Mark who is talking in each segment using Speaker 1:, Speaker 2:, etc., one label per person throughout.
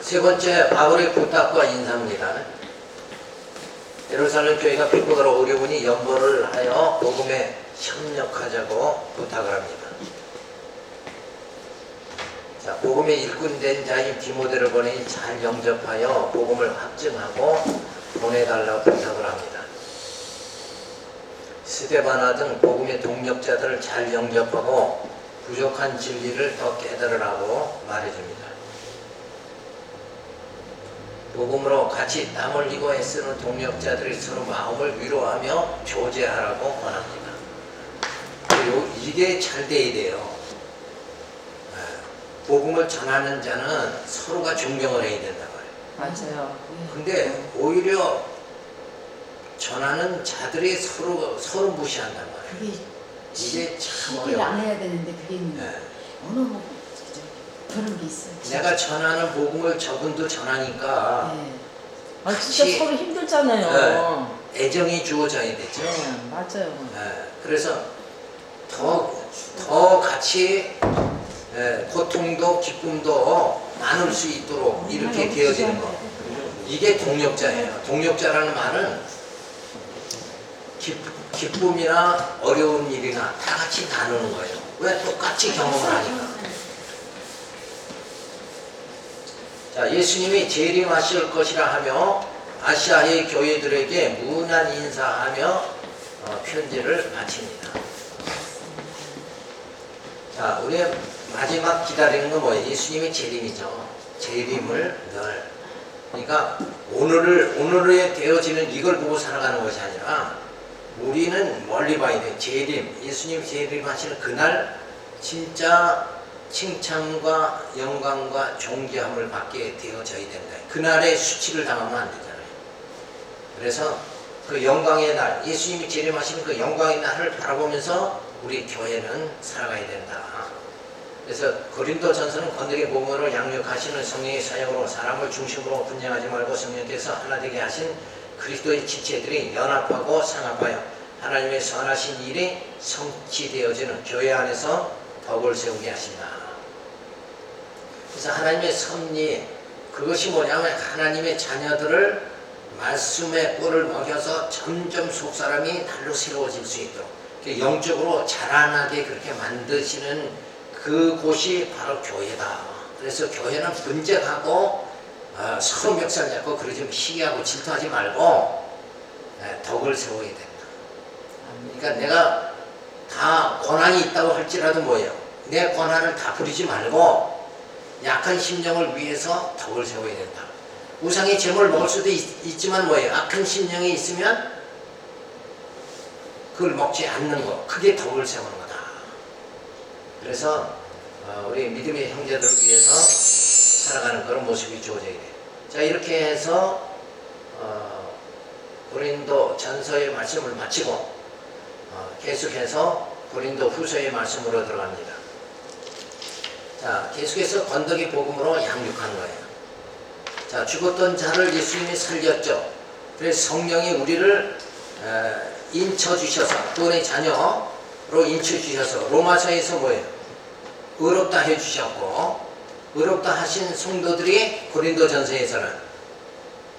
Speaker 1: 세 번째, 바울의 부탁과 인사입니다. 예루살렘 교회가 핍박으로 어려우니 연보를 하여 복음에 협력하자고 부탁을 합니다. 자, 복음에 일꾼된 자인 디모데를 보내니 잘 영접하여 복음을 확증하고 보내달라고 부탁을 합니다. 스데바나 등 복음의 동력자들을 잘 영접하고 부족한 진리를 더 깨달으라고 말해줍니다. 복음으로 같이 땀 흘리고 애쓰는 동력자들이 서로 마음을 위로하며 교제하라고 권합니다. 그리고 이게 잘 돼야 돼요. 복음을 전하는 자는 서로가 존경을 해야 된단 말이에요.
Speaker 2: 맞아요.
Speaker 1: 근데 오히려 전하는 자들이 서로 무시한단 말이에요.
Speaker 3: 그게
Speaker 1: 이게 참
Speaker 3: 시기를 안
Speaker 1: 어려워요.
Speaker 3: 해야 되는데 그게 어느 그런 게 있어요.
Speaker 1: 내가 전하는 복음을 저분도 전하니까
Speaker 2: 아 진짜
Speaker 1: 같이-
Speaker 2: 서로 힘들잖아요.
Speaker 1: 애정이 주어져야 되죠.
Speaker 2: 네, 맞아요.
Speaker 1: 그래서 더 같이 고통도 기쁨도 나눌 수 있도록 이렇게 되어지는 거. 이게 동력자예요. 동력자라는 말은 기쁨이나 어려운 일이나 다 같이 나누는 거예요. 왜? 똑같이 경험을 하니까. 자, 예수님이 재림하실 것이라 하며 아시아의 교회들에게 무난 인사하며 편지를 마칩니다. 자, 우리 마지막 기다리는 건 뭐예요? 예수님이 재림이죠. 재림을 늘. 그러니까 오늘에 되어지는 이걸 보고 살아가는 것이 아니라 우리는 멀리 봐야 돼. 재림, 예수님 재림하시는 그날 진짜 칭찬과 영광과 존귀함을 받게 되어져야 된다. 그날의 수치를 당하면 안 되잖아요. 그래서 그 영광의 날, 예수님이 재림하시는 그 영광의 날을 바라보면서 우리 교회는 살아가야 된다. 그래서 고린도전서는 건드리 복음으로 양육하시는 성령의 사역으로 사람을 중심으로 분쟁하지 말고 성령께서 하나 되게 하신 그리스도의 지체들이 연합하고 상합하여 하나님의 선하신 일이 성취되어지는 교회 안에서 덕을 세우게 하신다. 그래서 하나님의 섭리, 그것이 뭐냐면 하나님의 자녀들을 말씀의 꼴을 먹여서 점점 속사람이 날로 새로워질 수 있도록 영적으로 자라나게 그렇게 만드시는 그곳이 바로 교회다. 그래서 교회는 분쟁하고 서로 멱살 잡고 그러지 시기하고 질투하지 말고 덕을 세워야 된다. 그러니까 내가 다 권한이 있다고 할지라도 뭐예요? 내 권한을 다 부리지 말고 약한 심령을 위해서 덕을 세워야 된다. 우상의 재물을 먹을 수도 있지만 뭐예요? 악한 심령이 있으면 그걸 먹지 않는 거, 그게 덕을 세우는 거다. 그래서 우리 믿음의 형제들을 위해서 살아가는 그런 모습이 주어져야 돼요. 자, 이렇게 해서 고린도 전서의 말씀을 마치고 계속해서 고린도 후서의 말씀으로 들어갑니다. 자, 계속해서 건더기 복음으로 양육하는 거예요. 자, 죽었던 자를 예수님이 살렸죠. 그래서 성령이 우리를 인쳐주셔서 구원의 자녀로 인쳐주셔서 로마서에서 뭐예요? 의롭다 해주셨고 의롭다 하신 성도들이 고린도 전서에서는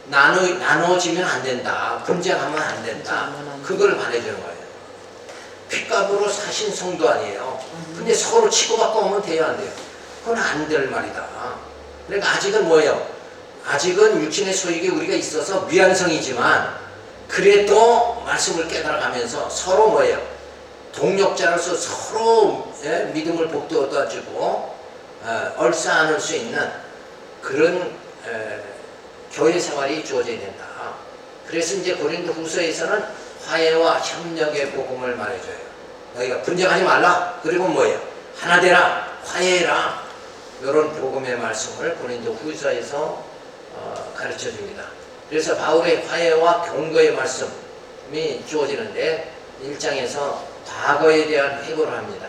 Speaker 1: 나누어지면 안 된다. 분쟁하면 안 된다. 그걸 말해주는 거예요. 핏값으로 사신 성도 아니에요. 근데 서로 치고받고 오면 돼요, 안 돼요? 그건 안 될 말이다. 그러니까 아직은 뭐예요? 아직은 육신의 소욕이 우리가 있어서 미완성이지만 그래도 말씀을 깨달아가면서 서로 뭐예요? 동력자로서 서로 믿음을 복돋아주고 얼싸 안을 수 있는 그런 교회 생활이 주어져야 된다. 그래서 이제 고린도 후서에서는 화해와 협력의 복음을 말해줘요. 너희가 분쟁하지 말라. 그리고 뭐예요? 하나 되라. 화해해라. 이런 복음의 말씀을 고린도 후서에서 가르쳐 줍니다. 그래서 바울의 화해와 경고의 말씀이 주어지는데 1장에서 과거에 대한 회고를 합니다.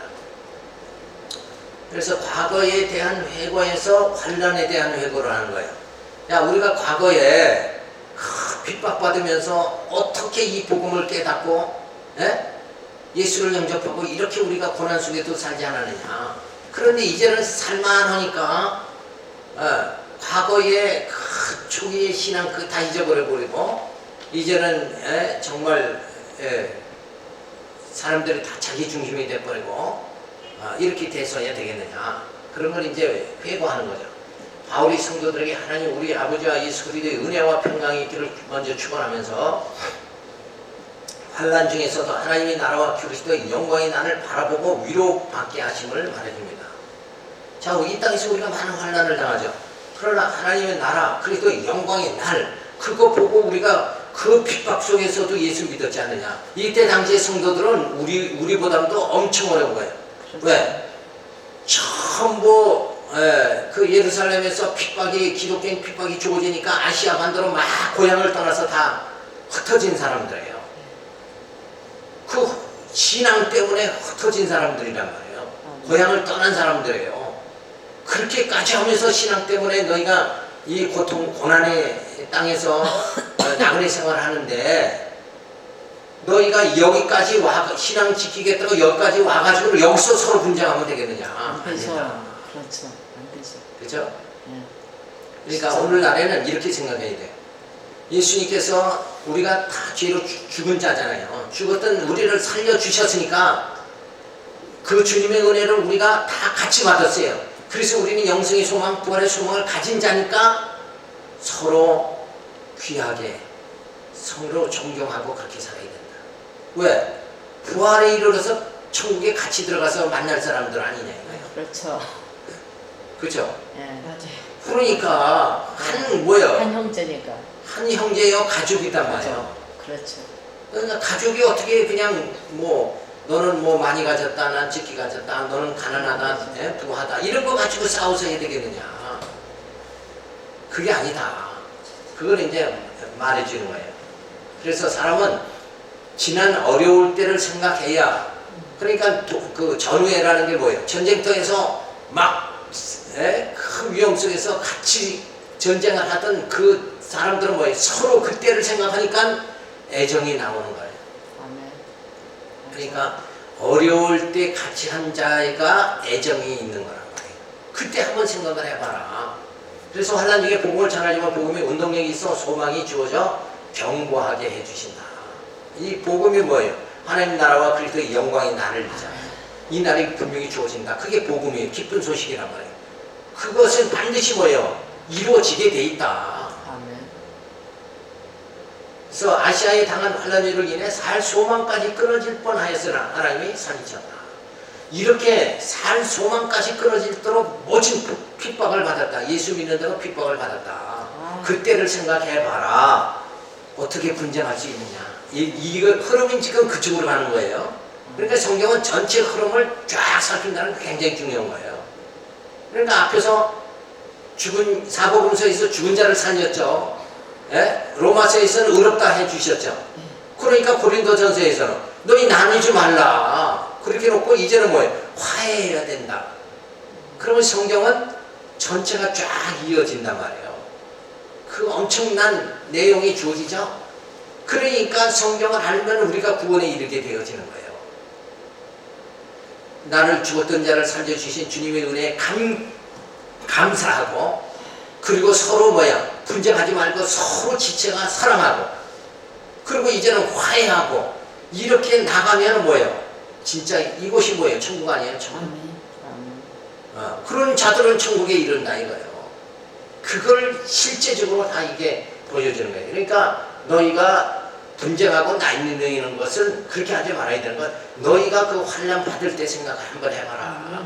Speaker 1: 그래서 과거에 대한 회고에서 환난에 대한 회고를 하는 거예요. 야, 우리가 과거에 핍박받으면서 어떻게 이 복음을 깨닫고 예수를 영접하고 이렇게 우리가 고난 속에도 살지 않았느냐. 그런데 이제는 살만하니까 과거의 그 초기의 신앙 그 다 잊어버려버리고 이제는 정말 사람들이 다 자기 중심이 돼버리고 이렇게 돼서야 되겠느냐. 그런 걸 이제 회고하는 거죠. 바울이 성도들에게 하나님 우리 아버지와 예수 그리스도의 은혜와 평강이 있기를 먼저 축원하면서 환난 중에서도 하나님의 나라와 그리스도의 영광의 날을 바라보고 위로받게 하심을 말해줍니다. 자, 이 땅에서 우리가 많은 환난을 당하죠. 그러나 하나님의 나라, 그리스도의 영광의 날, 그거 보고 우리가 그 핍박 속에서도 예수 믿었지 않느냐. 이때 당시의 성도들은 우리보다도 엄청 어려운 거예요. 왜? 전부 그 예루살렘에서 기독교인 핍박이 주어지니까 아시아 반도로 막 고향을 떠나서 다 흩어진 사람들이에요. 그 신앙 때문에 흩어진 사람들이란 말이에요. 고향을 떠난 사람들이에요. 그렇게까지 하면서 신앙 때문에 너희가 이 고난의 땅에서 나그네 생활을 하는데 너희가 여기까지 신앙 지키겠다고 여기까지 와가지고 여기서 서로 분쟁하면 되겠느냐.
Speaker 2: 안 되죠.
Speaker 1: 아니다.
Speaker 2: 그렇죠. 안 되죠.
Speaker 1: 그죠?
Speaker 2: 예.
Speaker 1: 그러니까 오늘날에는 이렇게 생각해야 돼요. 예수님께서 우리가 다 죄로 죽은 자잖아요. 죽었던 우리를 살려주셨으니까 그 주님의 은혜를 우리가 다 같이 받았어요. 그래서 우리는 영생의 소망, 부활의 소망을 가진 자니까 서로 귀하게 서로 존경하고 그렇게 살아야 된다. 왜? 부활에 이르러서 천국에 같이 들어가서 만날 사람들 아니냐 이거예요.
Speaker 2: 그렇죠.
Speaker 1: 그렇죠?
Speaker 2: 예.
Speaker 3: 맞아요.
Speaker 1: 그러니까 뭐예요?
Speaker 2: 한 형제니까.
Speaker 1: 한 형제여 가족이단 말이에요.
Speaker 2: 그렇죠.
Speaker 1: 그러니까 가족이 어떻게 그냥 너는 많이 가졌다, 난 적게 가졌다, 너는 가난하다, 부하다 이런 거 가지고 싸워서 해야 되겠느냐? 그게 아니다. 그걸 이제 말해주는 거예요. 그래서 사람은 지난 어려울 때를 생각해야, 그러니까 그 전후회라는 게 뭐예요? 전쟁터에서 막 큰 위험 속에서 같이 전쟁을 하던 그 사람들은 뭐예요? 서로 그때를 생각하니까 애정이 나오는 거예요.
Speaker 2: 아멘.
Speaker 1: 그러니까 어려울 때 같이 한 자가 애정이 있는 거란 말이에요. 그때 한번 생각을 해봐라. 그래서 환난 중에 복음을 전하지만 복음이 운동력이 있어 소망이 주어져 견고하게 해주신다. 이 복음이 뭐예요? 하나님 나라와 그리스도의 영광이 나를 이잖아요. 이 날이 분명히 주어진다. 그게 복음이에요. 기쁜 소식이란 말이에요. 그것은 반드시 뭐예요? 이루어지게 돼 있다.
Speaker 2: 아멘.
Speaker 1: 그래서 아시아에 당한 환난으로 인해 살 소망까지 끊어질 뻔하였으나 하나님이 살리셨다. 이렇게 살 소망까지 끊어질도록 모진 핍박을 받았다. 예수 믿는다고 핍박을 받았다. 그때를 생각해봐라. 어떻게 분쟁할 수 있느냐. 이거 흐름이 지금 그쪽으로 가는 거예요. 그러니까 성경은 전체 흐름을 쫙 살핀다는 게 굉장히 중요한 거예요. 그러니까 앞에서 사복음서에서 죽은 자를 살렸죠. 로마서에서는 의롭다 해주셨죠. 그러니까 고린도전서에서는 너희 나누지 말라. 그렇게 놓고 이제는 뭐예요? 화해해야 된다. 그러면 성경은 전체가 쫙 이어진단 말이에요. 그 엄청난 내용이 주어지죠. 그러니까 성경을 알면 우리가 구원에 이르게 되어지는 거예요. 나를 죽었던 자를 살려주신 주님의 은혜에 감사하고, 그리고 서로 분쟁하지 말고 서로 지체가 사랑하고, 그리고 이제는 화해하고, 이렇게 나가면 뭐예요? 진짜 이곳이 뭐예요? 천국 아니에요? 천국.
Speaker 2: 아멘.
Speaker 1: 그런 자들은 천국에 이른다 이거예요. 그걸 실제적으로 다 이게 보여주는 거예요. 그러니까 너희가 분쟁하고 나뉘는 것은 그렇게 하지 말아야 되는 건, 너희가 그 환난 받을 때 생각 한번 해봐라.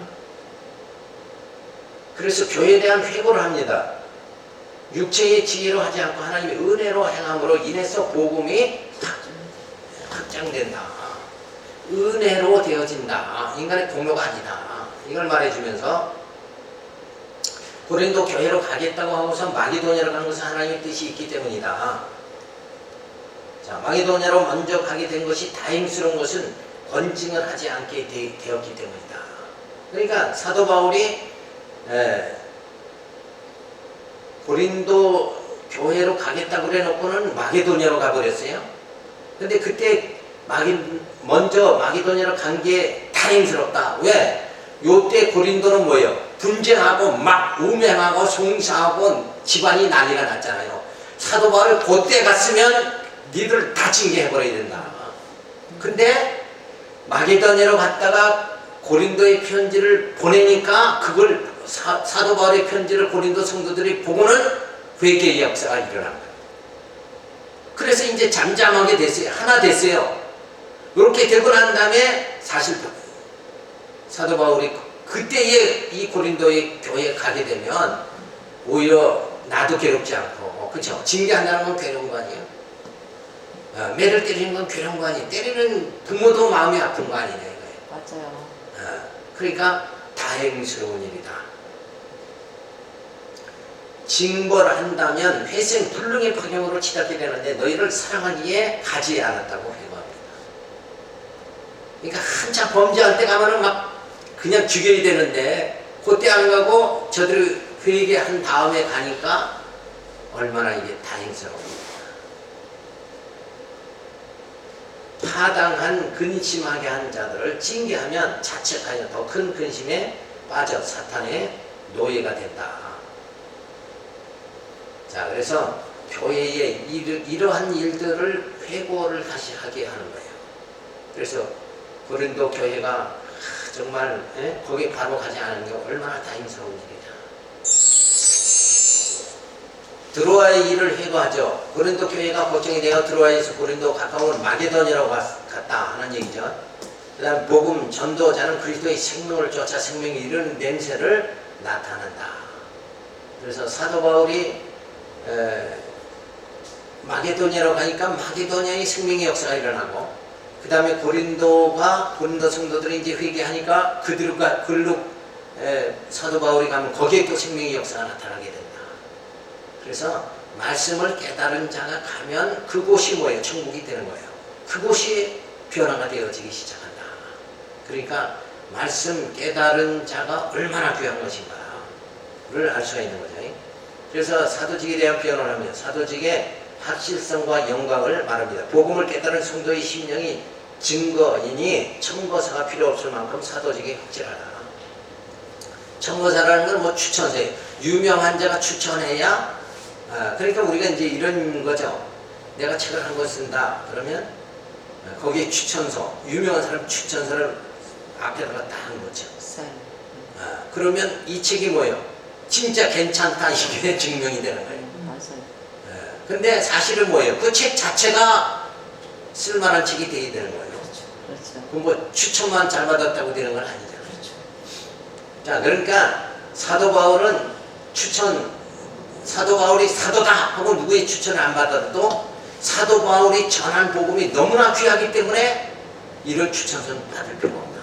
Speaker 1: 그래서 교회에 대한 회고를 합니다. 육체의 지혜로 하지 않고 하나님의 은혜로 행함으로 인해서 복음이 확장된다. 은혜로 되어진다. 인간의 공로가 아니다. 이걸 말해주면서 고린도 교회로 가겠다고 하고서 마게도냐로 가는 것은 하나님의 뜻이 있기 때문이다. 자, 마게도냐로 먼저 가게 된 것이 다행스러운 것은 권징을 하지 않게 되었기 때문이다. 그러니까 사도 바울이 고린도 교회로 가겠다고 그래 놓고는 마게도냐로 가버렸어요. 근데 그때 먼저 마게도냐로 간 게 다행스럽다. 왜? 요때 고린도는 뭐예요? 분쟁하고 막 우명하고 송사하고 집안이 난리가 났잖아요. 사도 바울 그때 갔으면 니들 다 징계해버려야 된다. 근데 마게도냐로 갔다가 고린도의 편지를 보내니까 그걸 사도 바울의 편지를 고린도 성도들이 보고는 회개의 역사가 일어난 거예요. 그래서 이제 잠잠하게 됐어요. 하나 됐어요. 이렇게 되고 난 다음에 사실 사도 바울이 그때에 이 고린도의 교회에 가게 되면 오히려 나도 괴롭지 않고, 그렇죠? 징계한다는 건 괴로운 거 아니에요? 매를 때리는 건 괴로운 거 아니에요? 때리는 부모도 마음이 아픈 거 아니냐 이거예요.
Speaker 2: 맞아요.
Speaker 1: 그러니까 다행스러운 일이다. 징벌을 한다면 회생 불능의 파경으로 치닫게 되는데 너희를 사랑하기에 가지 않았다고 회고합니다. 그러니까 한참 범죄할 때 가면은 막 그냥 죽여야 되는데 그때 안 가고 저들이 회개한 다음에 가니까 얼마나 이게 다행스러워요. 타당한 근심하게 한 자들을 징계하면 자책하여 더 큰 근심에 빠져 사탄의 노예가 된다. 자, 그래서 교회에 이러한 일들을 회고를 다시 하게 하는 거예요. 그래서 고린도 교회가 정말 거기에 바로 가지 않은 게 얼마나 다행스러운 일이냐. 드로아의 일을 회고하죠. 고린도 교회가 걱정이 되어 드로아에서 고린도 가까운 마게도냐로 갔다 하는 얘기죠. 그 다음 복음 전도자는 그리스도의 생명을 쫓아 생명이 이르는 냄새를 나타낸다. 그래서 사도 바울이 마게도냐로 가니까 마게도냐의 생명의 역사가 일어나고, 그 다음에 고린도 성도들이 이제 회개하니까 그들로 사도 바울이 가면 거기에 또 생명의 역사가 나타나게 된다. 그래서 말씀을 깨달은 자가 가면 그곳이 뭐예요? 천국이 되는 거예요. 그곳이 변화가 되어지기 시작한다. 그러니까 말씀 깨달은 자가 얼마나 귀한 것인가를 알 수가 있는 거죠. 그래서 사도직에 대한 표현을 하면 사도직의 확실성과 영광을 말합니다. 복음을 깨달은 성도의 심령이 증거이니 청거사가 필요 없을 만큼 사도직이 확실하다. 청거사라는 건 뭐 추천서예요. 유명한 자가 추천해야, 그러니까 우리가 이제 이런 거죠. 내가 책을 한 권 쓴다. 그러면 거기에 추천서, 유명한 사람 추천서를 앞에다가 딱 놓죠. 그러면 이 책이 뭐예요? 진짜 괜찮다 이게 증명이 되는 거예요.
Speaker 2: 맞아요.
Speaker 1: 근데 사실은 뭐예요? 그 책 자체가 쓸만한 책이 되어야 되는 거예요.
Speaker 2: 그렇죠.
Speaker 1: 그럼 뭐 추천만 잘 받았다고 되는 건 아니잖아요. 자, 그러니까 사도 바울은 사도 바울이 사도다 하고 누구의 추천을 안 받아도 사도 바울이 전한 복음이 너무나 귀하기 때문에 이런 추천서는 받을 필요가 없다.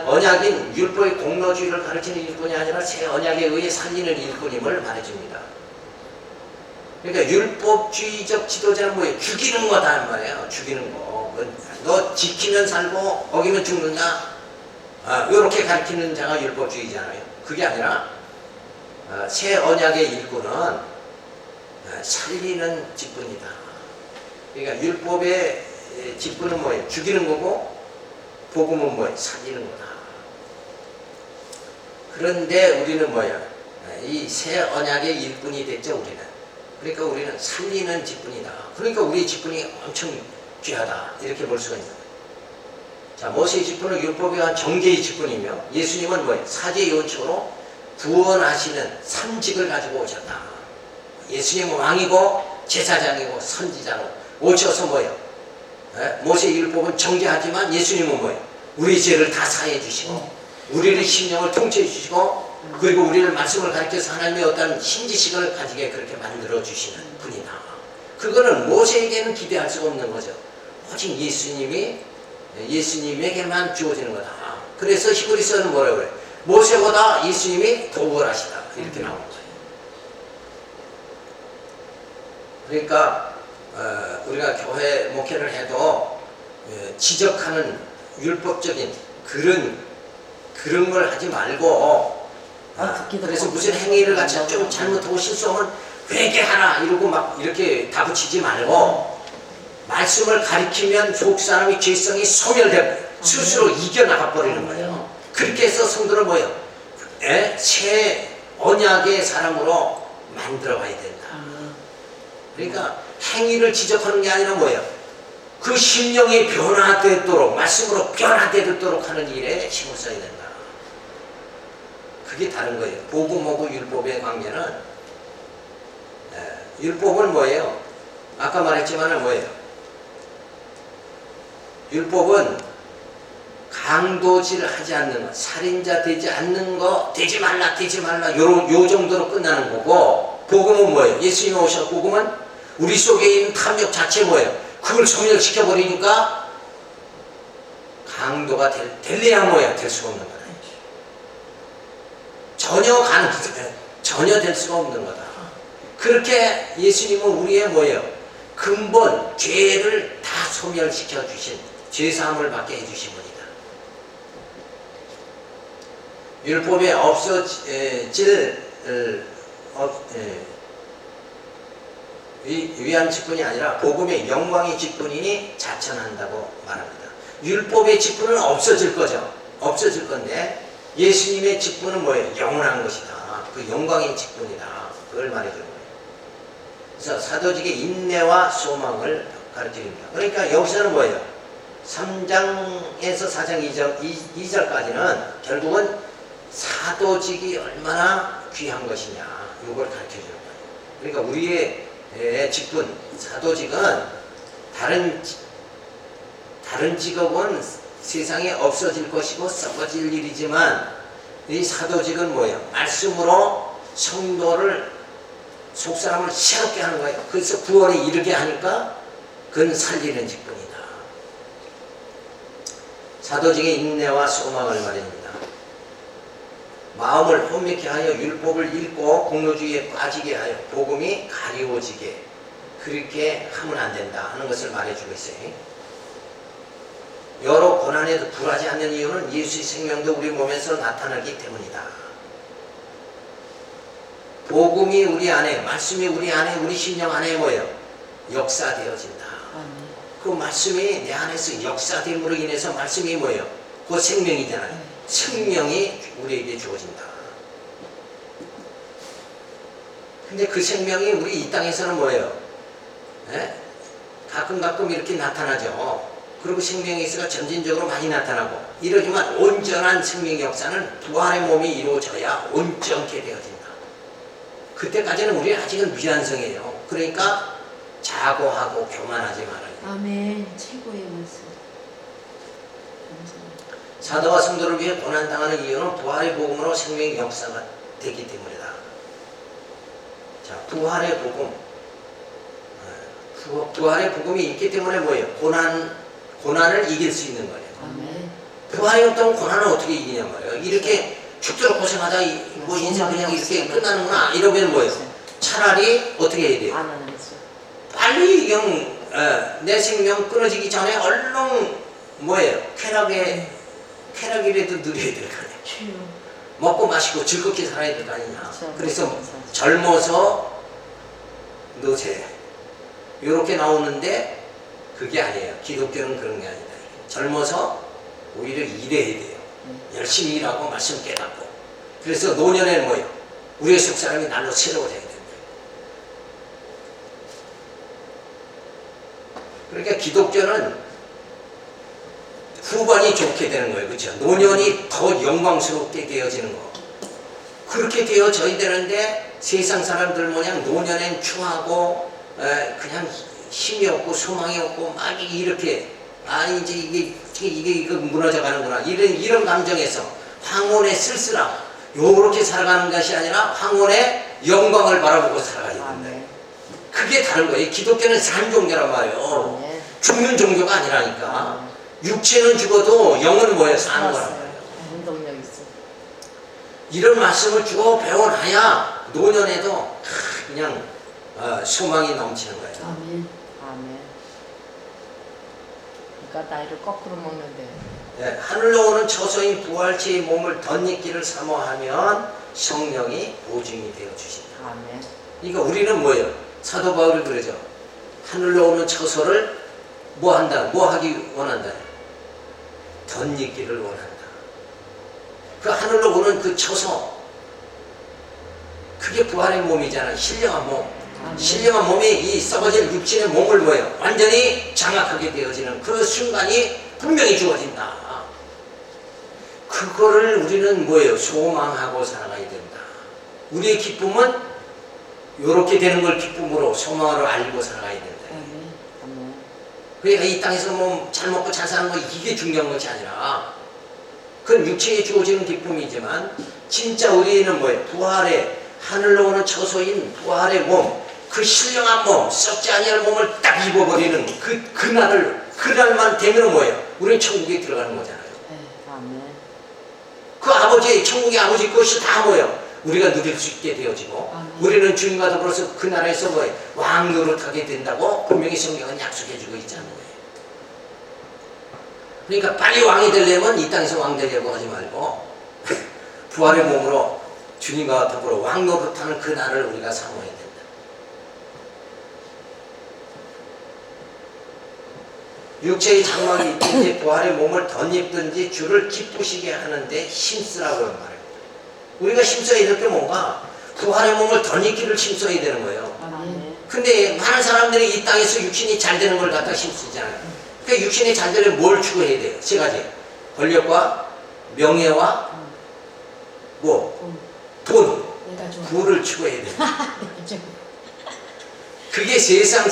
Speaker 1: 언약인 율법의 공로주의를 가르치는 일꾼이 아니라 새 언약에 의해 살리는 일꾼임을 말해줍니다. 그러니까 율법주의적 지도자는 뭐예요? 죽이는 거다 말이에요. 죽이는 거. 너 지키면 살고 어기면 죽는다. 이렇게 가르치는 자가 율법주의잖아요. 그게 아니라 새 언약의 일꾼은 살리는 직분이다. 그러니까 율법의 직분은 뭐예요? 죽이는 거고 복음은 뭐예요? 살리는 거다. 그런데 우리는 뭐예요? 이 새 언약의 일꾼이 됐죠, 우리는. 그러니까 우리는 살리는 직분이다. 그러니까 우리의 직분이 엄청 귀하다. 이렇게 볼 수가 있는 거예요. 자, 모세의 직분은 율법에 의한 정죄의 직분이며 예수님은 뭐예요? 사제 요원처로 구원하시는 삼직을 가지고 오셨다. 예수님은 왕이고 제사장이고 선지자로 오셔서 뭐예요? 모세의 율법은 정죄하지만 예수님은 뭐예요? 우리 죄를 다 사해 주시고 우리의 심령을 통치해 주시고 그리고 우리를 말씀을 가르쳐서 하나님의 어떤 신지식을 가지게 그렇게 만들어 주시는 분이다. 그거는 모세에게는 기대할 수가 없는 거죠. 오직 예수님에게만 주어지는 거다. 그래서 히브리서는 뭐라고 그래요? 모세보다 예수님이 더 우월하시다. 이렇게 나오는 거예요. 그러니까 우리가 교회 목회를 해도 지적하는 율법적인 그런 걸 하지 말고 그래서 무슨 행위를 같이 좀 잘못하고 실수하면 회개하라 이러고 막 이렇게 다붙이지 말고 말씀을 가리키면 속 사람의 죄성이 소멸되고 스스로 이겨나가 버리는 거예요. 그렇게 해서 성도를 뭐예요? 새 언약의 사람으로 만들어가야 된다. 그러니까 행위를 지적하는 게 아니라 뭐예요? 그 심령이 변화되도록, 말씀으로 변화되도록 하는 일에 힘을 써야 된다. 그게 다른 거예요. 복음하고 율법의 관계는, 율법은 뭐예요? 아까 말했지만 뭐예요? 율법은 강도질 하지 않는 거, 살인자 되지 않는 거, 되지 말라, 요 정도로 끝나는 거고, 복음은 뭐예요? 예수님이 오셔서 복음은 우리 속에 있는 탐욕 자체 뭐예요? 그걸 소멸시켜버리니까 강도가 될래야 뭐야? 될 수가 없는 거다. 전혀 될 수가 없는 거다. 그렇게 예수님은 우리의 뭐예요? 근본 죄를 다 소멸시켜 주신, 죄사함을 받게 해주신 분이다. 율법에 없어질 위한 직분이 아니라 복음의 영광의 직분이니 자천한다고 말합니다. 율법의 직분은 없어질 거죠. 없어질 건데 예수님의 직분은 뭐예요? 영원한 것이다. 그 영광의 직분이다. 그걸 말해주는 거예요. 그래서 사도직의 인내와 소망을 가르쳐줍니다. 그러니까 여기서는 뭐예요? 3장에서 4장 2절까지는 결국은 사도직이 얼마나 귀한 것이냐, 이걸 가르쳐주는 거예요. 그러니까 우리의 직분, 사도직은 다른 직업은 세상에 없어질 것이고 썩어질 일이지만 이 사도직은 뭐예요? 말씀으로 성도를, 속사람을 새롭게 하는 거예요. 그래서 구원에 이르게 하니까 그건 살리는 직분이다. 사도직의 인내와 소망을 말입니다. 마음을 혼미케 하여 율법을 읽고 공로주의에 빠지게 하여 복음이 가리워지게, 그렇게 하면 안 된다 하는 것을 말해주고 있어요. 여러 고난에도 굴하지 않는 이유는 예수의 생명도 우리 몸에서 나타나기 때문이다. 복음이 우리 안에, 말씀이 우리 안에, 우리 심령 안에 뭐예요? 역사되어진다. 그 말씀이 내 안에서 역사됨으로 인해서 말씀이 뭐예요? 그 생명이잖아요. 생명이 우리에게 주어진다. 근데 그 생명이 우리 이 땅에서는 뭐예요? 가끔 이렇게 나타나죠. 그리고 생명의 역사가 점진적으로 많이 나타나고 이러지만 온전한 생명의 역사는 부활의 몸이 이루어져야 온전케 되어진다. 그때까지는 우리는 아직은 미완성이에요. 그러니까 자고하고 교만하지 말아요.
Speaker 3: 아멘. 최고의 말씀.
Speaker 1: 사도와 성도를 위해 고난당하는 이유는 부활의 복음으로 생명의 역사가 되기 때문이다. 자, 부활의 복음. 부활의 복음이 있기 때문에 뭐예요? 고난을 이길 수 있는 거예요.
Speaker 3: 아멘.
Speaker 1: 부활이 없다면 고난을 어떻게 이기냐 말이에요. 이렇게 죽도록 고생하다 뭐 인생 그냥 이렇게 끝나는구나 이러면 뭐예요? 차라리 어떻게 해야 돼요?
Speaker 3: 안 하는 거죠.
Speaker 1: 빨리 그냥 내 생명 끊어지기 전에 얼른 뭐예요? 쾌락이라도 누려야 될 거 아니에요. 먹고 마시고 즐겁게 살아야 될 거 아니냐. 그래서 젊어서 노세 이렇게 나오는데 그게 아니에요. 기독교는 그런 게 아니다. 젊어서 오히려 일해야 돼요. 열심히 일하고 말씀 깨닫고. 그래서 노년에는 뭐예요? 우리의 속사람이 날로 새로워져야 된다. 그러니까 기독교는 후반이 좋게 되는 거예요. 그렇죠? 노년이 더 영광스럽게 되어지는 거. 그렇게 되어져야 되는데 세상 사람들 모양 노년엔 추하고 그냥 힘이 없고 소망이 없고 막 이렇게 이제 이게 무너져 가는구나 이런 감정에서 황혼의 쓸쓸함 요렇게 살아가는 것이 아니라 황혼의 영광을 바라보고 살아가야 된다. 그게 다른 거예요. 기독교는 산 종교란 말이에요. 죽는 종교가 아니라니까. 육체는 죽어도 영은 뭐예요? 사는 거란 말이에요.
Speaker 3: 운동력 있어.
Speaker 1: 이런 말씀을 주고 배워놔야 노년에도 그냥 소망이 넘치는 거예요.
Speaker 3: 아멘. 아멘. 그러니까 나이를 거꾸로 먹는데.
Speaker 1: 네, 하늘로 오는 처소인 부활체의 몸을 덧입기를 사모하면 성령이 보증이 되어 주신다.
Speaker 3: 아멘.
Speaker 1: 그러니까 우리는 뭐예요? 사도 바울이 그러죠. 하늘로 오는 처소를 뭐 한다? 뭐 하기 원한다? 덧입기를 원한다. 그 하늘로 오는 그 처소, 그게 부활의 몸이잖아. 신령한 몸. 신령한 몸이 이 썩어질 육신의 몸을 뭐예요? 완전히 장악하게 되어지는 그 순간이 분명히 주어진다. 그거를 우리는 뭐예요? 소망하고 살아가야 된다. 우리의 기쁨은 이렇게 되는 걸 기쁨으로 소망으로 알고 살아가야 된다. 그러니까 이 땅에서 뭐 잘 먹고 잘 사는 거 이게 중요한 것이 아니라 그건 육체에 주어지는 기쁨이지만 진짜 우리는 뭐예요? 부활의 하늘로 오는 처소인 부활의 몸, 그 신령한 몸, 썩지 아니할 몸을 딱 입어버리는 그날만 되면 뭐예요? 우리는 천국에 들어가는 거잖아요. 그 아버지, 천국의 아버지 것이 다 뭐예요? 우리가 누릴 수 있게 되어지고 우리는 주님과 더불어서 그 나라에서 뭐예요? 왕 노릇하게 된다고 분명히 성경은 약속해주고 있잖아요. 그러니까 빨리 왕이 되려면 이 땅에서 왕 되려고 하지 말고 부활의 몸으로 주님과 더불어 왕 노릇하는 그 날을 우리가 사모해야 된다. 육체의 장막이 있든지 부활의 몸을 덧입든지 주를 기쁘시게 하는데 힘쓰라고 말합니다. 우리가 힘써야 될 게 뭔가 부활의 몸을 덧입기를 힘써야 되는 거예요. 근데 많은 사람들이 이 땅에서 육신이 잘 되는 걸 갖다 힘쓰잖아요. 그러니까 육신이 잘 되려면 뭘 추구해야 돼요? 세 가지. 권력과 명예와 돈, 부를 추구해야 돼요. 그게 세상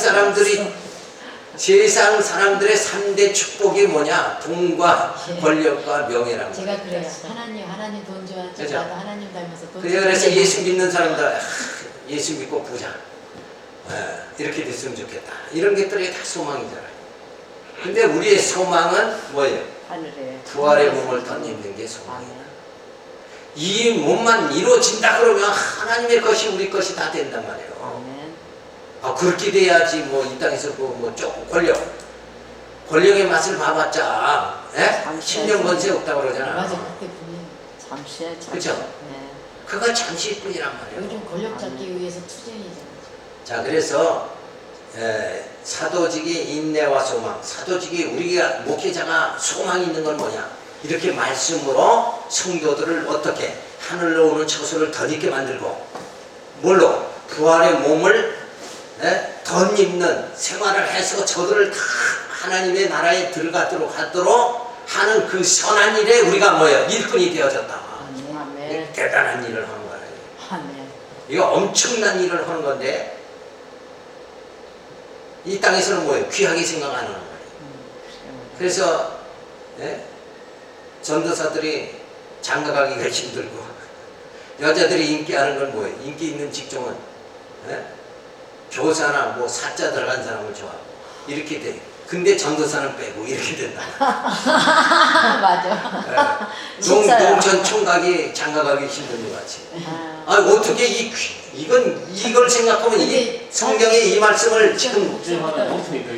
Speaker 1: 사람들의 3대 축복이 뭐냐? 돈과 권력과 명예라는 거예요.
Speaker 3: 제가 그래요. 하나님 돈 좋아하죠.
Speaker 1: 그렇죠?
Speaker 3: 나도 하나님 닮아서 돈
Speaker 1: 그래서 예수 믿는 사람들 예수 믿고 부자 이렇게 됐으면 좋겠다. 이런 것들이 다 소망이잖아요. 근데 우리의 소망은 뭐예요?
Speaker 2: 하늘에
Speaker 1: 부활의 몸을 덧입는 게 소망이다. 이 몸만 이루어진다 그러면 하나님의 것이 우리 것이 다 된단 말이에요. 그렇게 돼야지 뭐 이 땅에서 조금 권력의 맛을 봐봤자 10년 건세 없다고 그러잖아.
Speaker 3: 맞아, 그때 분명.
Speaker 2: 잠시에
Speaker 1: 그렇죠? 그거 잠시뿐이란 말이에요.
Speaker 3: 요즘 권력 잡기 위해서 투쟁이잖아.
Speaker 1: 자, 그래서 사도직의 인내와 소망, 사도직이 우리가 목회자가 소망이 있는 건 뭐냐? 이렇게 말씀으로 성도들을 어떻게 하늘로 오는 처소를 덧입게 만들고 뭘로? 부활의 몸을 덧입는 생활을 해서 저들을 다 하나님의 나라에 들어가도록 하도록 하는 그 선한 일에 우리가 뭐예요? 일꾼이 되어졌다. 대단한 일을 하는 거예요. 이거 엄청난 일을 하는 건데 이 땅에서는 뭐예요? 귀하게 생각 안 하는 거예요. 그래서 전도사들이 장가가기가 힘들고 여자들이 인기하는 건 뭐예요? 인기 있는 직종은 교사나 사자 들어간 사람을 좋아하고 이렇게 돼. 근데 전도사는 빼고 이렇게 된다.
Speaker 3: 맞아.
Speaker 1: 농촌 총각이 장가가기 힘든 것 같이. 어떻게 이걸 생각하면 이게 성경의 이 말씀을 지금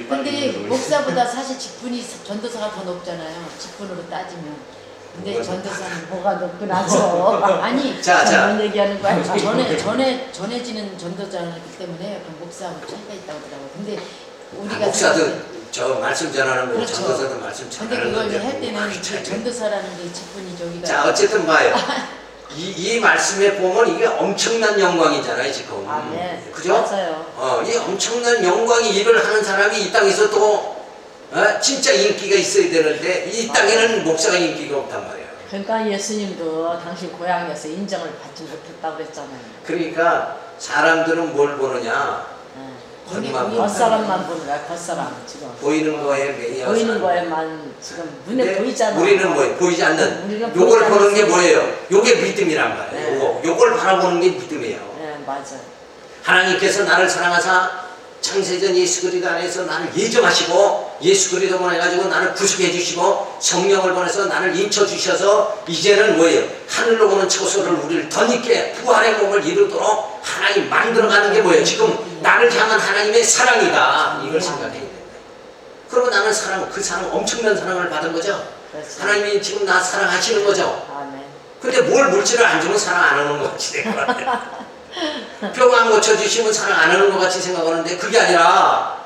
Speaker 3: 근데 목사보다 사실 직분이 전도사가 더 높잖아요. 직분으로 따지면. 근데 전도사는 뭐가 높고 나서 아니
Speaker 2: 그런 얘기하는 거야.
Speaker 3: 전해지는 전도자이기 때문에 목사하고 차이가 있다고 하더라고요. 근데 우리가
Speaker 1: 목사도 저 말씀 전하는 거,
Speaker 3: 그렇죠.
Speaker 1: 전도사도 말씀
Speaker 3: 근데
Speaker 1: 전하는
Speaker 3: 그걸
Speaker 1: 건데
Speaker 3: 할 때는 그 전도사라는 게 직분이 저기가.
Speaker 1: 자, 어쨌든 봐요. 이 말씀에 보면 이게 엄청난 영광이잖아요, 지금. 그죠?
Speaker 2: 맞아요.
Speaker 1: 이 엄청난 영광이 일을 하는 사람이 이 땅에서 또 진짜 인기가 있어야 되는데 이 땅에는 목사가 인기가 없단 말이에요.
Speaker 2: 그러니까 예수님도 당신 고향에서 인정을 받지 못했다고 그랬잖아요.
Speaker 1: 그러니까 사람들은 뭘 보느냐? 겉만
Speaker 2: 겉사람만 보는 거야. 겉사람 지금.
Speaker 1: 보이는 거에 매여.
Speaker 2: 보이는 거에만 지금 눈에 보이잖아.
Speaker 1: 우리는 뭐예요? 보이지 않는.
Speaker 2: 우리가
Speaker 1: 요걸
Speaker 2: 보이지
Speaker 1: 보는 게
Speaker 2: 않는
Speaker 1: 뭐예요? 요게 믿음이란 말이에요. 요걸 바라보는 게 믿음이에요.
Speaker 2: 네, 맞아.
Speaker 1: 하나님께서 나를 사랑하사 창세전 예수 그리스도 안에서 나를 예정하시고 예수 그리스도 보내가지고 나를 구속해 주시고 성령을 보내서 나를 인쳐 주셔서 이제는 뭐예요? 하늘로 오는 처소를 우리를 덧입게 부활의 몸을 이루도록 하나님 만들어가는 게 뭐예요? 지금 나를 향한 하나님의 사랑이다. 이걸 생각해야 된다. 그러면 나는 그 사랑 엄청난 사랑을 받은 거죠.
Speaker 2: 그렇죠.
Speaker 1: 하나님이 지금 나 사랑하시는 거죠.
Speaker 2: 아멘.
Speaker 1: 근데 뭘 물질을 안 주면 사랑 안 하는 것 같이 된 것 같아요. 병 안 고쳐주시면 사랑 안 하는 것 같이 생각하는데 그게 아니라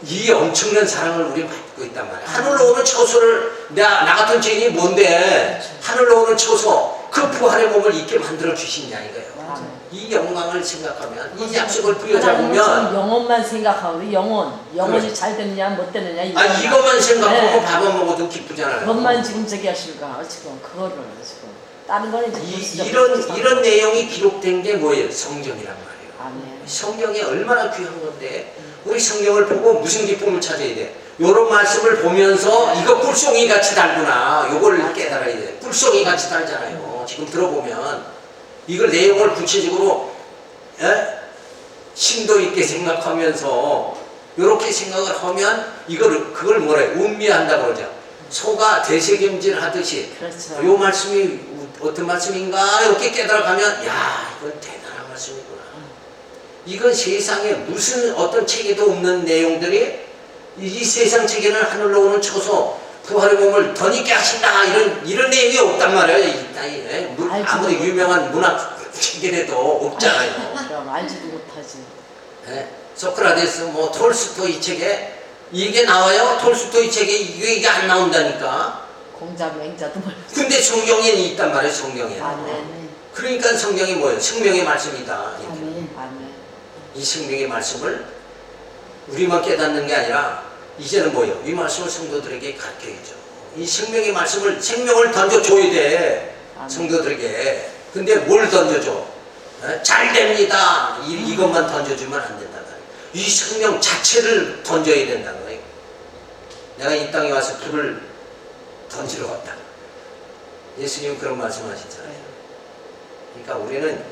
Speaker 1: 이 엄청난 사랑을 우리 받고 갖고 있단 말이야. 하늘로 오는 처소를 나 같은 죄인이 뭔데 하늘로 오는 처소 그 부활의 몸을 있게 만들어 주시냐 이거예요.
Speaker 2: 맞아요.
Speaker 1: 이 영광을 생각하면 이 약속을
Speaker 2: 하나님은
Speaker 1: 부여잡으면
Speaker 2: 영혼만 생각하고 영혼이 잘 되느냐 못 되느냐
Speaker 1: 이것만 생각하고
Speaker 2: 네.
Speaker 1: 밥 안 먹어도 기쁘잖아요.
Speaker 2: 그것만 지금 저기 하실까 지금 그거를 지금 다른 거는 이제 불수적
Speaker 1: 이런 내용이 기록된 게 뭐예요? 성경이란 말이에요.
Speaker 2: 아멘.
Speaker 1: 성경이 얼마나 귀한 건데 우리 성경을 보고 무슨 기쁨을 찾아야 돼? 요런 말씀을 보면서 이거 뿔송이 같이 달구나 요걸 깨달아야 돼. 뿔송이 같이 달잖아요. 지금 들어보면 이걸 내용을 구체적으로 심도 있게 생각하면서 요렇게 생각을 하면 그걸 뭐라 해요? 음미한다고 그러죠. 소가 되새김질 하듯이
Speaker 2: 그렇죠.
Speaker 1: 요 말씀이 어떤 말씀인가 이렇게 깨달아가면 야 이건 대단한 말씀이구나. 이건 세상에 무슨 어떤 책에도 없는 내용들이 이 세상 책에는 하늘로 오는 처소 부활의 몸을 더 있게 하신다 이런 내용이 없단 말이에요. 아무리 유명한 문학 책이라도 없잖아요.
Speaker 2: 그럼 알지도 못하지.
Speaker 1: 소크라테스 뭐 톨스토이 책에 이게 나와요. 톨스토이 책에 이게 안 나온다니까.
Speaker 2: 공자 맹자도 몰라.
Speaker 1: 근데 성경에는 있단 말이에요. 성경에.
Speaker 2: 아멘.
Speaker 1: 그러니까 성경이 뭐예요? 생명의 말씀이다.
Speaker 3: 아멘.
Speaker 2: 아멘.
Speaker 1: 이 생명의 말씀을 우리만 깨닫는 게 아니라 이제는 뭐예요? 이 말씀을 성도들에게 가르쳐야죠. 이 생명의 말씀을 생명을 던져줘야 돼.
Speaker 2: 아멘.
Speaker 1: 성도들에게. 근데 뭘 던져줘? 잘 됩니다. 이것만 던져주면 안 된단 말이에요. 이 생명 자체를 던져야 된다는 거예요. 내가 이 땅에 와서 불을 던지러 왔다. 예수님 그런 말씀하시잖아요. 그러니까 우리는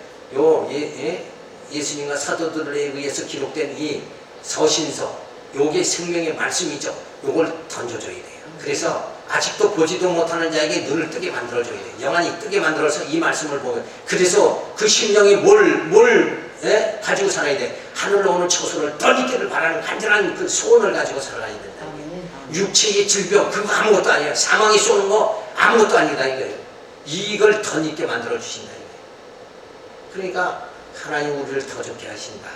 Speaker 1: 예수님과 사도들에 의해서 기록된 이 서신서, 요게 생명의 말씀이죠. 요걸 던져줘야 돼요. 그래서 아직도 보지도 못하는 자에게 눈을 뜨게 만들어줘야 돼요. 영안이 뜨게 만들어서 이 말씀을 보면 그래서 그 심령이 뭘 가지고 살아야 돼? 하늘로 오는 처소를 떠있기를 바라는 간절한 그 소원을 가지고 살아야 된다. 육체의 질병 그거 아무것도 아니에요. 사망이 쏘는 거 아무것도 아니다 이거예요. 이걸 더 있게 만들어 주신다 이거예요. 그러니까 하나님 우리를 더 좋게 하신다.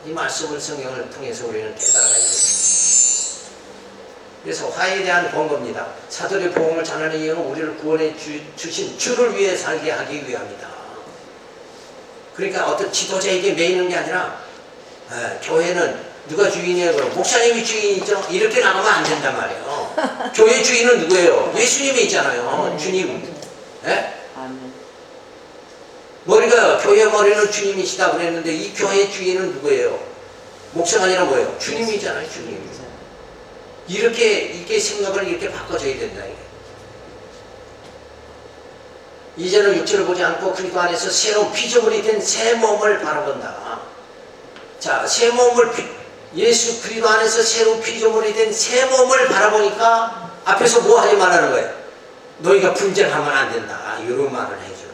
Speaker 1: 이 말씀을 성경을 통해서 우리는 깨달아야 돼요. 그래서 화해에 대한 권고입니다. 사도의 복음을 전하는 이유는 우리를 구원해 주신 주를 위해 살게 하기 위함이다. 그러니까 어떤 지도자에게 매이는 게 아니라 교회는 누가 주인이에요? 그럼 목사님이 주인이죠? 이렇게 나가면 안 된단 말이에요. 교회 주인은 누구예요? 예수님이 있잖아요. 주님.
Speaker 2: 아멘.
Speaker 1: 머리가 교회 머리는 주님이시다 그랬는데 이 교회 주인은 누구예요? 목사가 아니라 뭐예요? 주님이잖아요. 주님. 이게 생각을 이렇게 바꿔줘야 된다. 이제는 육체를 보지 않고 그리스도 안에서 새로운 피조물이 된 새 몸을 바라본다. 자, 새 몸을 예수 그리스도 안에서 새로운 피조물이 된 새 몸을 바라보니까 앞에서 뭐 하지 말라는 거예요? 너희가 분쟁하면 안 된다. 이런 말을 해주는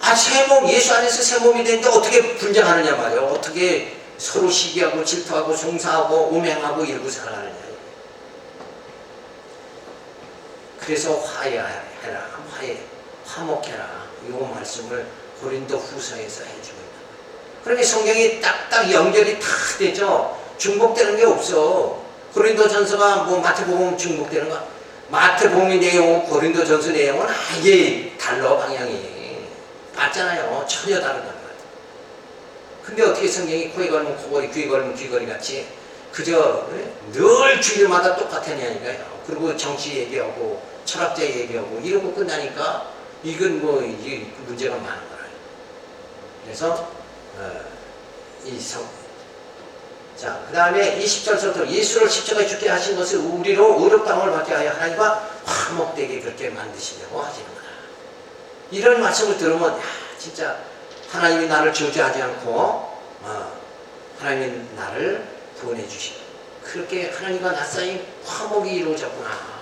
Speaker 1: 거예요. 새 몸, 예수 안에서 새 몸이 되는데 어떻게 분쟁하느냐 말이에요. 어떻게 서로 시기하고 질투하고 송사하고 오맹하고 이러고 살아가느냐. 그래서 화해해라. 화목해라. 이 말씀을 고린도 후서에서 해주고 있는 거예요. 그러니까 성경이 딱딱 연결이 다 되죠. 중복되는 게 없어. 고린도 전서가 뭐 마태복음 중복되는 거. 마태복음의 내용은 고린도 전서 내용은 아예 달라 방향이. 맞잖아요. 전혀 다르단 말이에요. 근데 어떻게 성경이 코에 걸면 코걸이, 귀에 걸면 귀걸이 같이 그저 늘 주일마다 똑같으냐니까요. 그리고 정치 얘기하고 철학자 얘기하고 이러고 끝나니까 이건 뭐 이게 문제가 많은 거예요. 그래서 자, 그 다음에 20절부터 예수를 십자가에 죽게 하신 것을 우리로 의롭다함을 받게 하여 하나님과 화목되게 그렇게 만드시려고 하시는 거다. 이런 말씀을 들으면 야, 진짜 하나님이 나를 저주하지 않고 하나님이 나를 구원해 주시고 그렇게 하나님과 나 사이 화목이 이루어졌구나.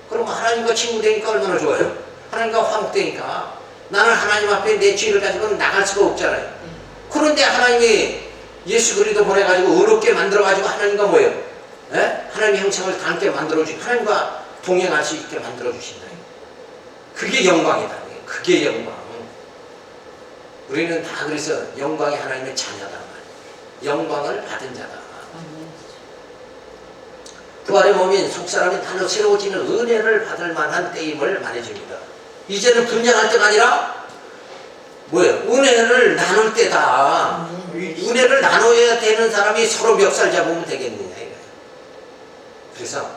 Speaker 1: 그럼 하나님과 친구 되니까 얼마나 좋아요. 하나님과 화목되니까 나는 하나님 앞에 내 죄를 가지고는 나갈 수가 없잖아요. 그런데 하나님이 예수 그리스도 보내가지고 의롭게 만들어가지고 하나님과 뭐예요? 하나님의 형상을 닮게 만들어주시고 하나님과 동행할 수 있게 만들어주신다. 그게 영광이다. 그게 영광. 우리는 다 그래서 영광이 하나님의 자녀다. 영광을 받은 자다. 부활의 몸인 속사람이 날로 새로워지는 은혜를 받을 만한 때임을 말해줍니다. 이제는 분양할 때가 아니라 뭐예요? 은혜를 나눌 때다. 은혜를 나눠야 되는 사람이 서로 멱살 잡으면 되겠느냐 이거예요. 그래서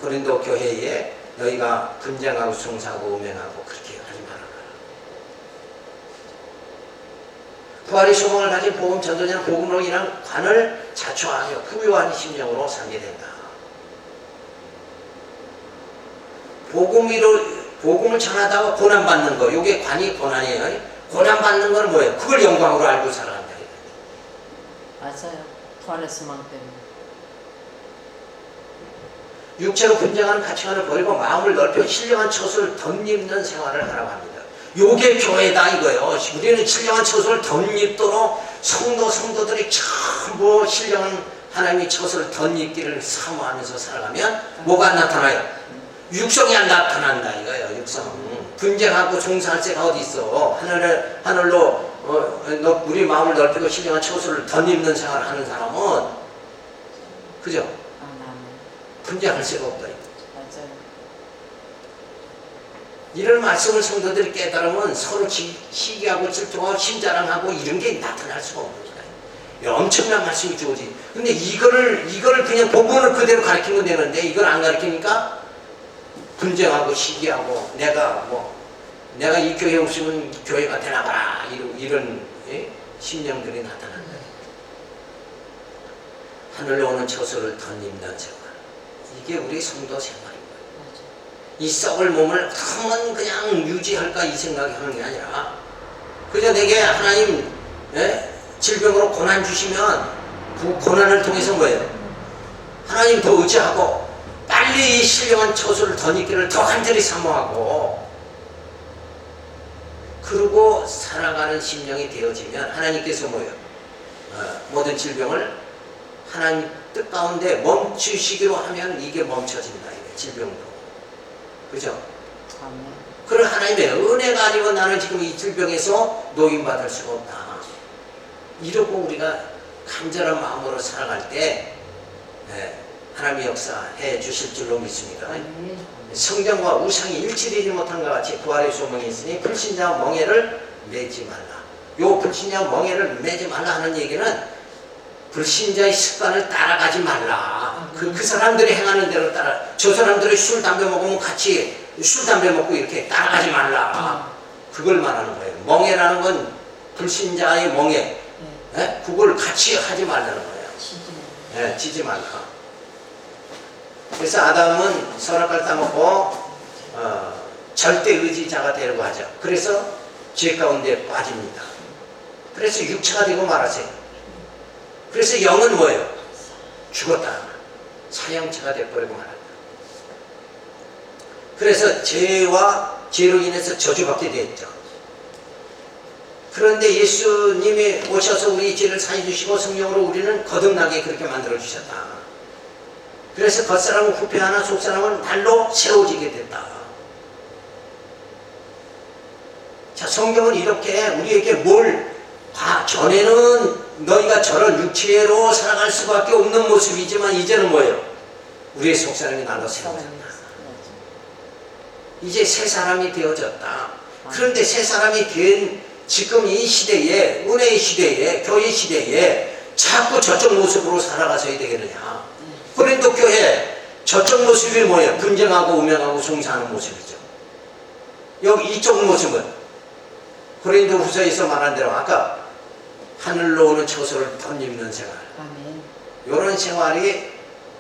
Speaker 1: 고린도 교회에 너희가 분쟁하고 송사하고 음행하고 그렇게 하지 말아라. 부활의 소망을 가진 복음 전도자는 복음으로 인한 관을 자초하며 후요한 심령으로 살게 된다. 복음을 전하다가 고난받는 거, 이게 관이 고난이에요. 고난받는 건 뭐예요? 그걸 영광으로 알고 살아간다.
Speaker 2: 맞아요. 부활의 소망 때문에.
Speaker 1: 육체로 분쟁하는 가치관을 버리고 마음을 넓혀 신령한 처소를 덧입는 생활을 하라고 합니다. 요게 교회다 이거예요. 우리는 신령한 처소를 덧입도록 성도들이 전부 신령한 하나님의 처소를 덧입기를 사모하면서 살아가면 뭐가 나타나요? 육성이 안 나타난다 이거예요. 육성. 분쟁하고 종사할 새가 어디 있어. 하늘로 우리 마음을 넓히고 신령한 처소를 덧입는 생활을 하는 사람은 그죠? 분쟁할 새가 없다.
Speaker 2: 맞아요.
Speaker 1: 이런 말씀을 성도들이 깨달으면 서로 시기하고 질투하고 심자랑하고 이런 게 나타날 수가 없는 거예요. 엄청난 말씀이 주어지. 근데 이거를 그냥 복음을 그대로 가르치면 되는데 이걸 안 가르치니까 분쟁하고 시기하고 내가 이 교회 없으면 교회가 되나봐라 이런 심령들이 나타난다. 하늘로 오는 처소를 덧입는 생활. 이게 우리 성도 생활인 거예요. 이 썩을 몸을 한번 그냥 유지할까 이 생각이 하는 게 아니라 그저 내게 하나님 질병으로 고난 주시면 그 고난을 통해서 뭐예요? 하나님 더 의지하고 빨리 이 신령한 처소를 덧입기를 더 간절히 사모하고 그러고 살아가는 심령이 되어지면 하나님께서 뭐예요? 모든 질병을 하나님 뜻 가운데 멈추시기로 하면 이게 멈춰진다. 이게 질병도. 그죠?
Speaker 2: 아멘.
Speaker 1: 그런 하나님의 은혜가 아니면 나는 지금 이 질병에서 노인받을 수가 없다. 이러고 우리가 간절한 마음으로 살아갈 때 하나님의 역사해 주실 줄로 믿습니다. 성경과 우상이 일치되지 못한 것 같이 부활의 소망이 있으니 불신자와 멍에를 매지 말라. 요 불신자와 멍에를 매지 말라 하는 얘기는 불신자의 습관을 따라가지 말라. 그 사람들이 행하는 대로 따라. 저 사람들이 술, 담배 먹으면 같이 술, 담배 먹고 이렇게 따라가지 말라. 그걸 말하는 거예요. 멍에라는 건 불신자의 멍에. 그걸 같이 하지 말라는 거예요. 지지 말라. 그래서 아담은 선악과를 따먹고 절대 의지자가 되려고 하죠. 그래서 죄 가운데 빠집니다. 그래서 육체가 되고 말하세요. 그래서 영은 뭐예요? 죽었다. 사형체가 되어버리고 말한다. 그래서 죄로 인해서 저주받게 됐죠. 그런데 예수님이 오셔서 우리 죄를 사해 주시고 성령으로 우리는 거듭나게 그렇게 만들어 주셨다. 그래서 겉사람은 후패하나 속사람은 날로 새로워지게 됐다. 자, 성경은 이렇게 우리에게 전에는 너희가 저런 육체로 살아갈 수밖에 없는 모습이지만 이제는 뭐예요? 우리의 속사람이 날로 새로워졌다. 이제 새 사람이 되어졌다. 그런데 새 사람이 된 지금 이 시대에, 은혜의 시대에, 교회 시대에 자꾸 저쪽 모습으로 살아가서야 되겠느냐. 고린도 교회 저쪽 모습이 뭐예요? 분쟁하고 음행하고 송사하는 모습이죠. 여기 이쪽 모습은 고린도 후서에서 말한 대로 아까 하늘로 오는 처소를 덧입는 생활.
Speaker 3: 아멘.
Speaker 1: 이런 생활이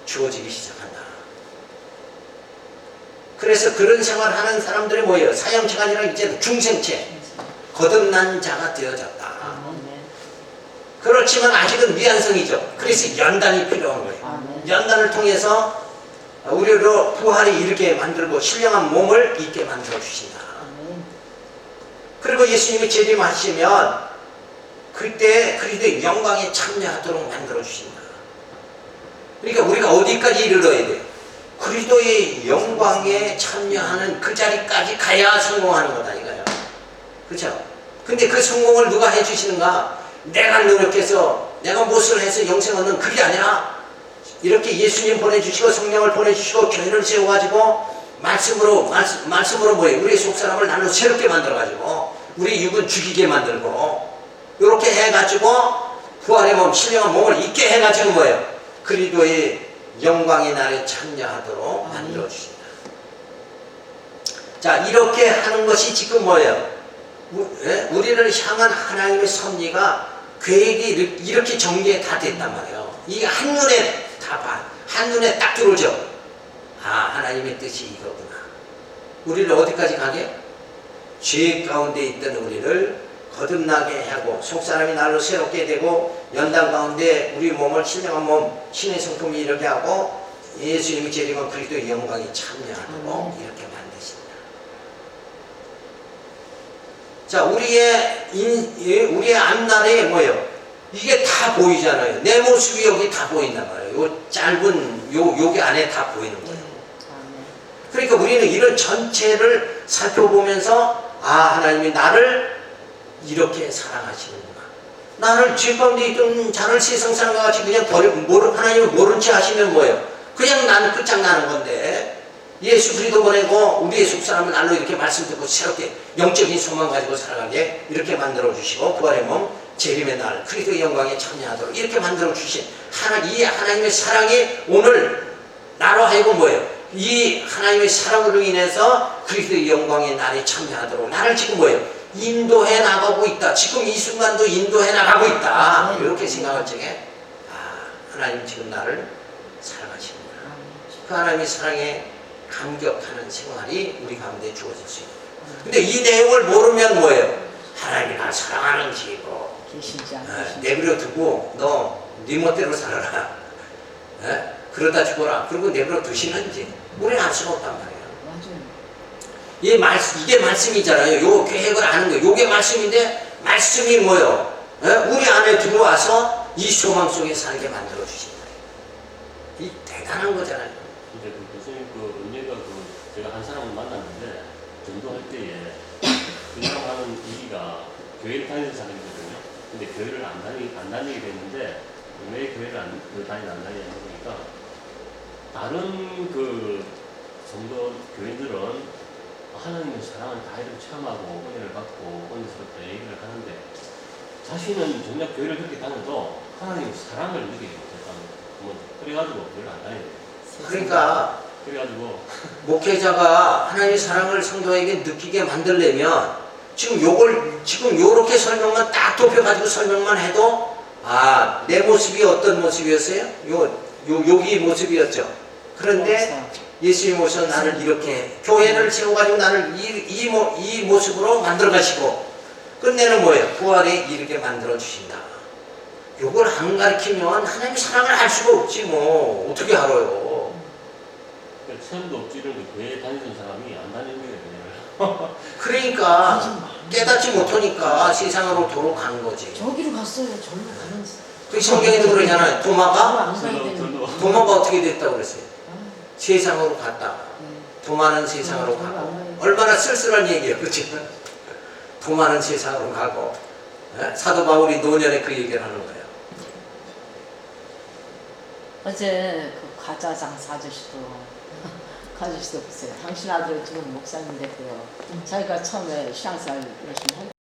Speaker 1: 주어지기 시작한다. 그래서 그런 생활하는 사람들이 뭐예요? 사형체가 아니라 이제 중생체, 거듭난 자가 되어졌다.
Speaker 3: 아멘.
Speaker 1: 그렇지만 아직은 미완성이죠. 그래서 연단이 필요한 거예요.
Speaker 3: 아멘.
Speaker 1: 연단을 통해서 우리로 부활이 이렇게 만들고 신령한 몸을 있게 만들어 주신다.
Speaker 3: 아멘.
Speaker 1: 그리고 예수님이 재림하시면 그때 그리스도의 영광에 참여하도록 만들어 주신다. 그러니까 우리가 어디까지 이르러야 돼요? 그리스도의 영광에 참여하는 그 자리까지 가야 성공하는 거다 이거예요. 그렇죠? 근데 그 성공을 누가 해주시는가? 내가 노력해서 내가 무엇을 해서 영생 얻는 그게 아니라 이렇게 예수님 보내주시고 성령을 보내주시고 교회를 세워가지고 말씀으로 뭐예요? 우리의 속사람을 나로 새롭게 만들어가지고 우리 육은 죽이게 만들고 이렇게 해가지고 부활의 몸, 신령한 몸을 있게 해가지고 뭐예요? 그리스도의 영광의 날에 참여하도록 만들어주신다. 자, 이렇게 하는 것이 지금 뭐예요? 우리를 향한 하나님의 섭리가 계획이 이렇게 전개에 다 됐단 말이에요. 이게 한눈에 다 봐. 한눈에 딱 들어오죠. 아, 하나님의 뜻이 이거구나. 우리를 어디까지 가게? 죄 가운데 있던 우리를 거듭나게 하고 속사람이 날로 새롭게 되고 연단 가운데 우리 몸을 신령한 몸, 신의 성품이 이렇게 하고 예수님이 재림한 그리스도의 영광이 참여하도록 이렇게 만드신다. 자, 우리의 앞날에 뭐예요? 이게 다 보이잖아요. 내 모습이 여기 다 보인단 말이에요. 요 짧은 여기 안에 다 보이는 거예요. 그러니까 우리는 이런 전체를 살펴보면서 아, 하나님이 나를 이렇게 사랑하시는구나. 나를 죄 가운데 있던 자를 세상 사람과 같이 그냥 하나님을 모른 채 하시면 뭐예요? 그냥 나는 끝장나는 건데 예수 그리스도 보내고 우리의 속사람을 날로 이렇게 말씀 듣고 새롭게 영적인 소망 가지고 살아가게 이렇게 만들어 주시고 부활의 몸, 재림의 날, 그리스도의 영광에 참여하도록 이렇게 만들어 주신 이 하나님의 사랑이 오늘 나로 하여금 뭐예요? 이 하나님의 사랑으로 인해서 그리스도의 영광의 날에 참여하도록 나를 지금 뭐예요? 인도해 나가고 있다. 지금 이 순간도 인도해 나가고 있다. 이렇게 생각할 적에 아, 하나님 지금 나를 사랑하시는구나. 그 하나님의 사랑에 감격하는 생활이 우리 가운데 주어질 수 있는. 근데 이 내용을 모르면 뭐예요? 하나님이 날 사랑하는지 뭐 내버려 두고 너 네 멋대로 살아라. 그러다 죽어라. 그리고 내버려 두시는지 우리는 알 수가 없단 말이에요. 이게 말씀이잖아요. 요 계획을 아는 거예요. 요게 말씀인데 말씀이 뭐요? 우리 안에 들어와서 이 소망 속에 살게 만들어 주신다. 이 대단한 거잖아요.
Speaker 4: 이제 교수님 은혜가 제가 한 사람을 만났는데 전도할 때에 그 사람하는 일이가 교회를 다니는 사람이거든요. 근데 교회를 안 다니게 됐는데 왜 교회를 안 다니냐 보니까 다른 전도 교인들은 하나님의 사랑을 다 이렇게 체험하고 은혜를 받고 은혜스럽게 얘기를 하는데 자신은 정작 교회를 그렇게 다녀도 하나님의 사랑을 느끼지 못했다는 거예요. 그래가지고 교회를 안 다니는 거예요.
Speaker 1: 그러니까
Speaker 4: 그래가지고
Speaker 1: 목회자가 하나님의 사랑을 성도에게 느끼게 만들려면 지금 요렇게 설명만 딱 좁혀가지고 설명만 해도 아, 내 모습이 어떤 모습이었어요? 여기 모습이었죠. 그런데 예수님 오셔서 나를 이렇게 교회를 세워가지고 나를 이 모습으로 만들어 가시고 끝내는 뭐예요? 부활에 이르게 만들어 주신다. 요걸 안 가르치면 하나님의 사랑을 알 수가 없지 뭐 어떻게 알아요?
Speaker 4: 체험도 없지 이런데 교회 다니는 사람이 안 다니는 거예요.
Speaker 1: 그러니까 깨닫지 못하니까 세상으로 도로 간 거지.
Speaker 3: 저기로 갔어요. 절로 가는.
Speaker 1: 그 성경에도 그러잖아요. 도마가
Speaker 4: 저도
Speaker 1: 어떻게 됐다고 그랬어요? 세상으로 갔다. 도마는 세상으로 가고. 얼마나 쓸쓸한 얘기예요. 그치? 도마는 세상으로 가고. 사도 바울이 노년에 그 얘기를 하는 거예요.
Speaker 2: 어제 그 과자 장사 아저씨도 보세요. 당신 아들 지금 목사님 됐고요. 자기가 처음에 신앙생활 열심히 할